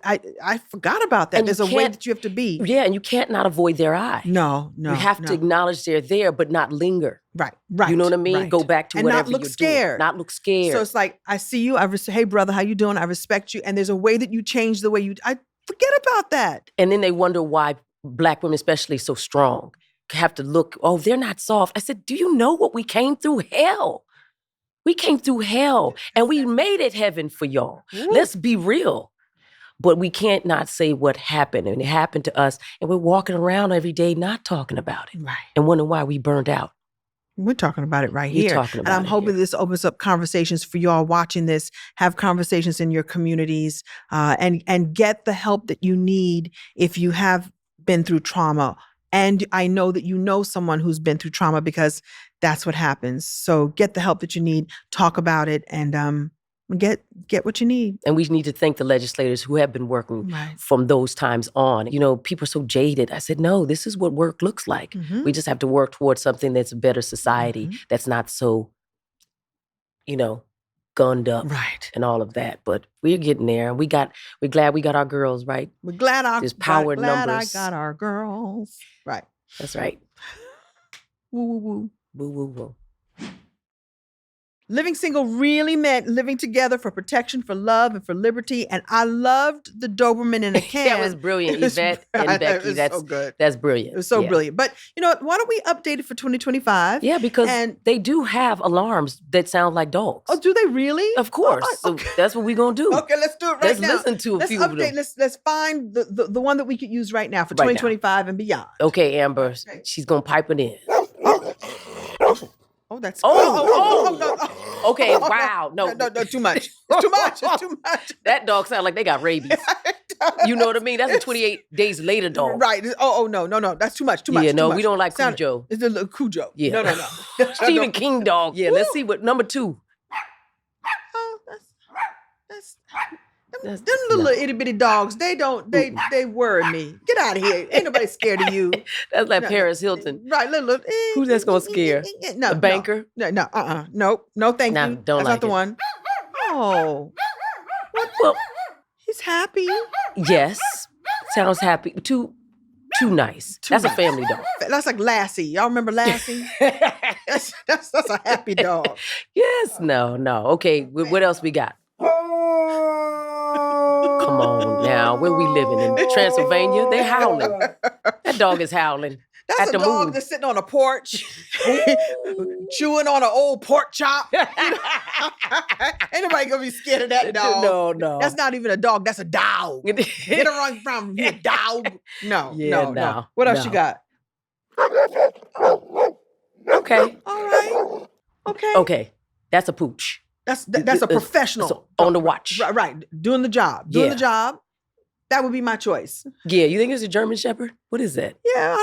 I forgot about that. And There's a way that you have to be. Yeah, and you can't not avoid their eye. No. You have to acknowledge they're there, but not linger. Right. You know what I mean? Right. Go back to and whatever not look you're scared. doing. Not look scared. So it's like, I see you. Hey, brother, how you doing? I respect you. And there's a way that you change the way I forget about that. And then they wonder why Black women especially so strong. Have to look, oh, they're not soft. I said, do you know what we came through? Hell. We came through hell and we made it heaven for y'all. Let's be real. But we can't not say what happened, and it happened to us, and we're walking around every day not talking about it. Right. And wondering why we burned out. We're talking about it right We're here. talking And about I'm it hoping here. this opens up conversations for y'all watching this. Have conversations in your communities and get the help that you need if you have been through trauma. And I know that you know someone who's been through trauma because that's what happens. So get the help that you need, talk about it, and get what you need. And we need to thank the legislators who have been working from those times on. You know, people are so jaded. I said, no, this is what work looks like. Mhm. We just have to work towards something that's a better society, that's not so, gunned up and all of that. But we're getting there. We're glad we got our girls, right? We're glad There's power in glad numbers. I got our girls. Right. That's right. Woo, woo, woo. Woo, woo, woo. Living single really meant living together for protection, for love, and for liberty. And I loved the Doberman in a can. That was brilliant, It was- Yvette and Becky. It was That's so good. That's brilliant. It was so Yeah. brilliant. But you know what? Why don't we update it for 2025? Yeah, because And- they do have alarms that sound like dogs. Oh, do they really? Of course. Oh, So that's what we're gonna do. Okay, let's do it right Let's now. listen to a Let's few of update. them. Let's find the one that we could use right now for Right now. 2025 and beyond. Okay, Amber, she's gonna pipe it in. Oh, that's Oh. Okay, wow. No, no, too much. It's too much. It's too much. That dog sounds like they got rabies. You know what I mean? That's a 28 days later dog. Right. Oh, no. That's too much. Too much. Yeah, too no, much. we don't like Sound- Cujo. It's a little Cujo. Yeah. No. Stephen King dog. Yeah, let's see what number 2. Oh, them little itty bitty dogs, they worry me. Get out of here. Ain't nobody scared of you. That's like No, Paris Hilton. Right, little. Who's that's gonna scare? No, The banker? No, Nope. No, thank Nah, you. don't That's like not the it. one. Oh. Well, He's happy. yes. Sounds happy. Too nice. That's a family dog. That's like Lassie. Y'all remember Lassie? that's a happy dog. Yes, no. Okay, what else we got? Come on now. Where we living in Transylvania? They howling. That dog is howling. That's at a the dog moon. that's sitting on a porch, chewing on an old pork chop. Ain't nobody gonna be scared of that dog. No. That's not even a dog. That's a dog. Get around from here, dog. No, Yeah, no. What else no. you got? Okay. All right. Okay. Okay. That's a pooch. That's a professional. So, on the watch. Right. Doing the job. Doing Yeah. the job. That would be my choice. Yeah, you think it's a German Shepherd? What is that? Yeah,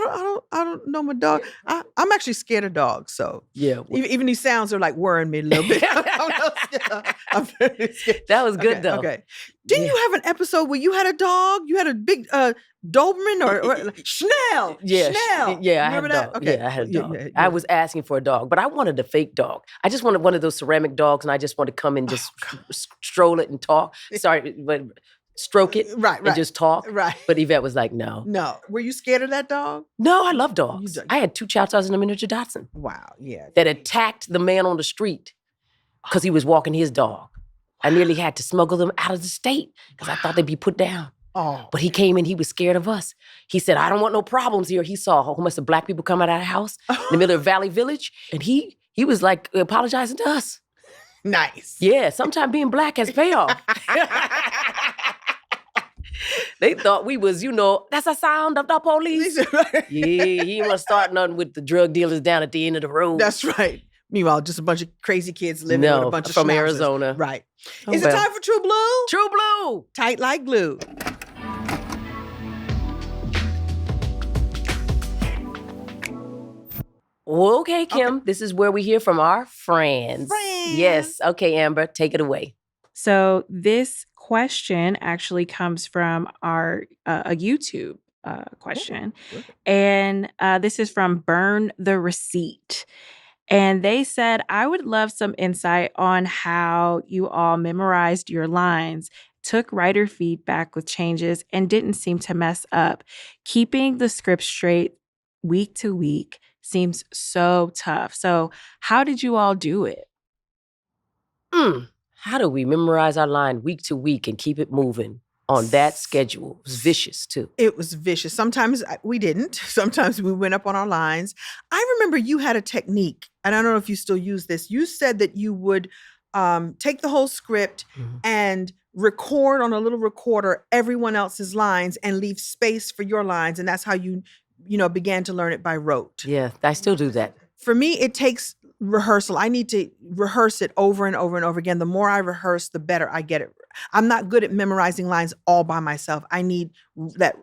I don't know my dog. I'm actually scared of dogs, so Yeah. even these sounds are like worrying me a little bit. I'm very scared. That was good Okay, though. Okay. Didn't you have an episode where you had a dog? You had a big Doberman or Schnell? Yeah, Schnell. yeah, I had Remember a that? dog. Okay. Yeah, I had a Yeah, dog. yeah, I yeah. was asking for a dog, but I wanted a fake dog. I just wanted one of those ceramic dogs, and I just wanted to come and just stroll it and talk. Sorry, but stroke it Right. and just talk. Right. But Yvette was like, no. No. Were you scared of that dog? No, I love dogs. You do- I had 2 Chow Chows and a miniature Dachshund Wow. Yeah. that attacked the man on the street because he was walking his dog. I nearly had to smuggle them out of the state because I thought they'd be put down. Oh. But he came in, he was scared of us. He said, I don't want no problems here. He saw a whole bunch of black people come out of the house in the middle of Valley Village, and he was like apologizing to us. Nice. Yeah, sometimes being black has payoff. They thought we was, that's a sound of the police. Yeah, he must start nothing with the drug dealers down at the end of the road. That's right. Meanwhile, just a bunch of crazy kids living with a bunch of from schnauzers. Arizona. Right. Oh, Is it well. time for True Blue? True Blue. Tight like glue. Well, okay, Kim, this is where we hear from our friends. Yes. Okay, Amber, take it away. So this question actually comes from our a YouTube question. And this is from Burn the Receipt. And they said, I would love some insight on how you all memorized your lines, took writer feedback with changes, and didn't seem to mess up. Keeping the script straight week to week seems so tough. So how did you all do it? How do we memorize our line week to week and keep it moving on that schedule? It was vicious, too. It was vicious. Sometimes we didn't. Sometimes we went up on our lines. I remember you had a technique, and I don't know if you still use this. You said that you would take the whole script and record on a little recorder everyone else's lines and leave space for your lines. And that's how you began to learn it by rote. Yeah, I still do that. For me, it takes rehearsal. I need to rehearse it over and over and over again. The more I rehearse, the better I get it. I'm not good at memorizing lines all by myself. I need that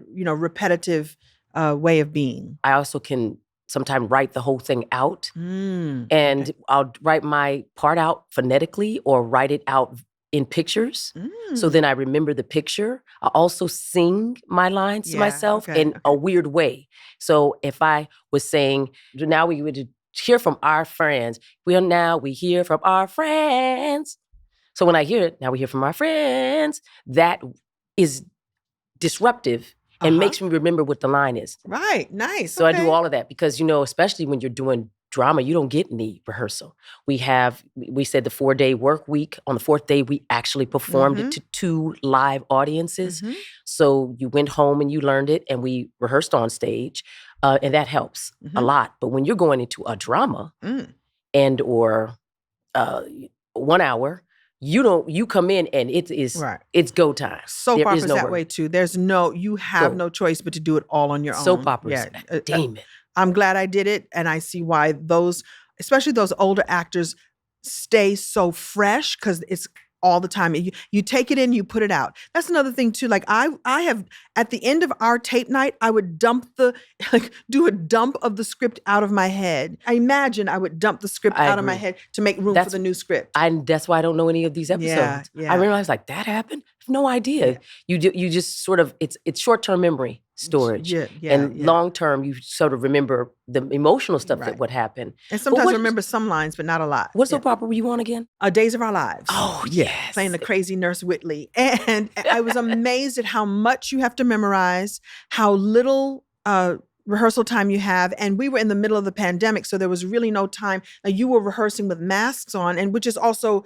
repetitive way of being. I also can sometimes write the whole thing out, and I'll write my part out phonetically or write it out in pictures. So then I remember the picture. I also sing my lines to myself in a weird way. So if I was saying, now we would hear from our friends. We hear from our friends. So when I hear it, now we hear from our friends, that is disruptive and makes me remember what the line is. Right, nice. So I do all of that because, especially when you're doing drama, you don't get any rehearsal. We said the 4-day work week. On the 4th day, we actually performed it to 2 live audiences. So you went home and you learned it, and we rehearsed on stage. And that helps a lot. But when you're going into a drama or 1 hour, you come in and it's go time. Soap opera's that way too. You have no choice but to do it all on your own. Soap operas, damn it. I'm glad I did it, and I see why especially those older actors, stay so fresh because it's all the time. You take it in, you put it out. That's another thing too. Like I have, at the end of our tape night, I would do a dump of the script out of my head. I imagine I would dump the script out of my head to make room for the new script. That's why I don't know any of these episodes. I realized that happened. I have no idea. You just sort of, it's short-term memory storage. And long-term, you sort of remember the emotional stuff that would happen. And sometimes remember some lines, but not a lot. What soap opera were you on again? Days of Our Lives. Oh, yes. Playing the crazy Nurse Whitley. And I was amazed at how much you have to memorize, how little rehearsal time you have. And we were in the middle of the pandemic, so there was really no time. You were rehearsing with masks on, and which is also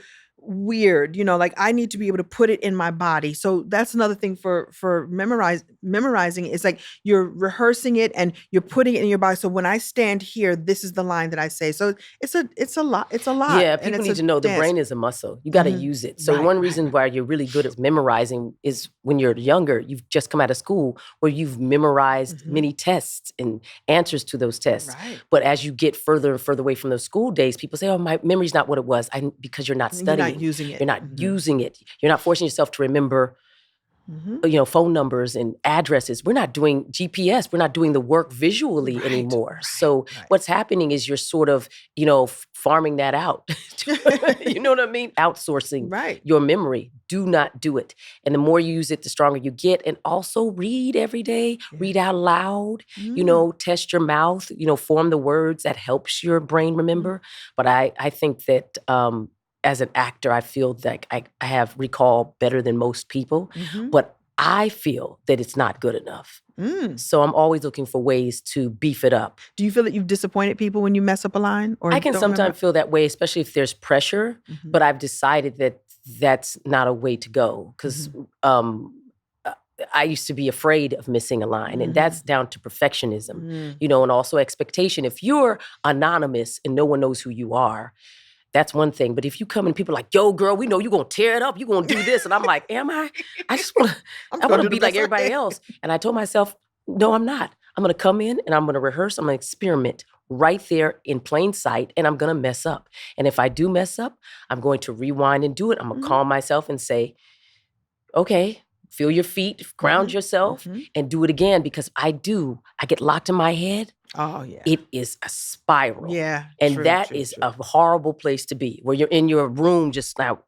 weird, I need to be able to put it in my body. So that's another thing for memorizing is like you're rehearsing it and you're putting it in your body. So when I stand here, this is the line that I say. So it's a lot. Yeah, people need to know the brain is a muscle. You got to use it. So one reason why you're really good at memorizing is when you're younger, you've just come out of school where you've memorized many tests and answers to those tests. Right. But as you get further and further away from those school days, people say, oh, my memory's not what it was. Because you're not studying. You're not using it. You're not using it. You're not forcing yourself to remember, phone numbers and addresses. We're not doing GPS. We're not doing the work visually anymore. So what's happening is you're sort of, farming that out. You know what I mean? Outsourcing your memory. Do not do it. And the more you use it, the stronger you get. And also read every day. Read out loud. Test your mouth. Form the words. That helps your brain remember. But I think that as an actor, I feel like I have recall better than most people, but I feel that it's not good enough. So I'm always looking for ways to beef it up. Do you feel that you've disappointed people when you mess up a line? Or I can sometimes feel that way, especially if there's pressure, but I've decided that that's not a way to go because I used to be afraid of missing a line, and that's down to perfectionism, and also expectation. If you're anonymous and no one knows who you are, that's one thing. But if you come and people are like, yo, girl, we know you're going to tear it up. You're going to do this. And I'm like, am I? I want to be like everybody else. And I told myself, no, I'm not. I'm going to come in and I'm going to rehearse. I'm going to experiment right there in plain sight, and I'm going to mess up. And if I do mess up, I'm going to rewind and do it. I'm going to calm myself and say, okay, feel your feet, ground yourself, and do it again because I get locked in my head. Oh, yeah. it is a spiral. Yeah. And true, that true, is true. a horrible place to be, where you're in your room just now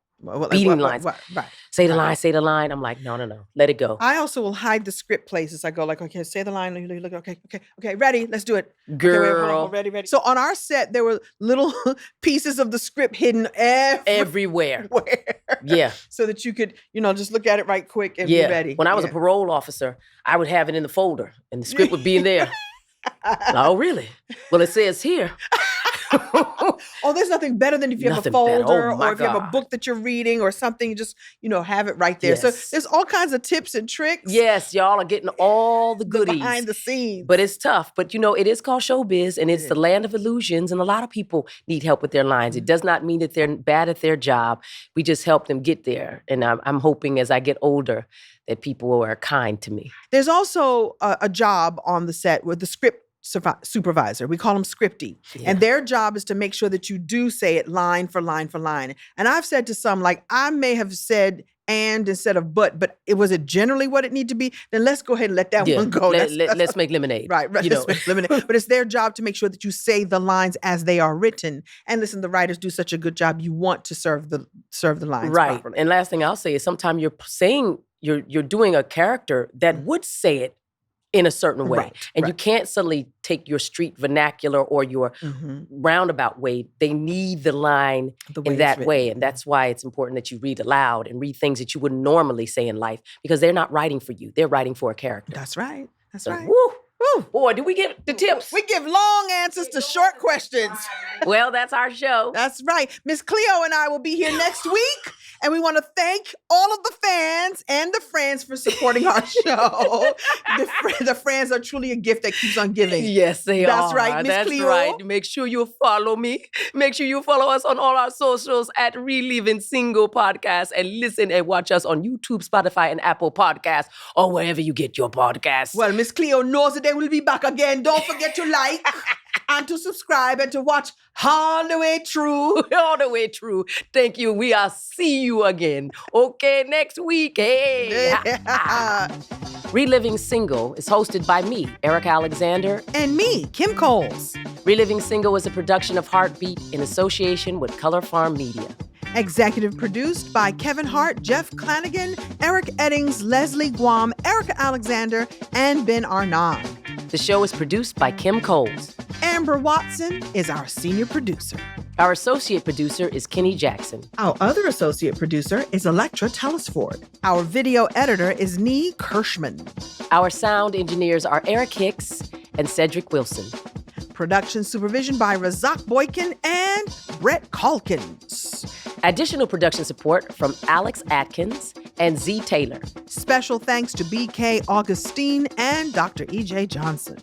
beating lines. Right. Say the line, say the line. I'm like, no, let it go. I also will hide the script places. I go like, okay, say the line. Look, okay, ready? Let's do it. Girl. Okay, wait, hold on, ready. So on our set, there were little pieces of the script hidden Everywhere. Yeah. So that you could, just look at it right quick and be Yeah. ready. When I was a Yeah. parole officer, I would have it in the folder and the script would be in there. Oh, really? Well, it says here. Oh, there's nothing better than if you have a Nothing better. folder Oh, my or if you have a God. book that you're reading or something, you just, have it right there. So Yes. there's all kinds of tips and tricks. Yes, y'all are getting all the goodies. Behind the scenes. But it's tough. But it is called showbiz and it's the land of illusions. And a lot of people need help with their lines. It does not mean that they're bad at their job. We just help them get there. And I'm hoping as I get older that people are kind to me. There's also a job on the set with the script supervisor. We call them scripty. Yeah. And their job is to make sure that you do say it line for line for line. And I've said to some, like, I may have said and instead of but was it generally what it need to be? Then let's go ahead and let that one go. Let's make lemonade. Right. Let's make lemonade. But it's their job to make sure that you say the lines as they are written. And listen, the writers do such a good job. You want to serve the lines Right. properly. And last thing I'll say is sometimes you're saying you're doing a character that would say it in a certain way. And you can't suddenly take your street vernacular or your roundabout way. They need the line way in that it's way. written. And that's why it's important that you read aloud and read things that you wouldn't normally say in life because they're not writing for you. They're writing for a character. That's right. That's So, right. woo. Boy, do we get the tips? We give long answers to short questions. Well, that's our show. That's right. Miss Cleo and I will be here next week. And we want to thank all of the fans and the friends for supporting our show. The friends are truly a gift that keeps on giving. Yes, they are. That's right, Miss That's Cleo. right. Make sure you follow me. Make sure you follow us on all our socials at Reliving Single Podcast and listen and watch us on YouTube, Spotify, and Apple Podcasts or wherever you get your podcasts. Well, Miss Cleo knows that they will be back again. Don't forget to like and to subscribe and to watch all the way through. All the way through. Thank you. We'll see you again. Okay, next week. Hey. Reliving Single is hosted by me, Erica Alexander. And me, Kim Coles. Reliving Single is a production of Heartbeat in association with Color Farm Media. Executive produced by Kevin Hart, Jeff Clanagan, Eric Eddings, Leslie Guam, Erica Alexander, and Ben Arnab. The show is produced by Kim Coles. Amber Watson is our senior producer. Our associate producer is Kenny Jackson. Our other associate producer is Electra Telesford. Our video editor is Nee Kirschman. Our sound engineers are Eric Hicks and Cedric Wilson. Production supervision by Razak Boykin and Brett Calkins. Additional production support from Alex Atkins and Z Taylor. Special thanks to BK Augustine and Dr. E.J. Johnson.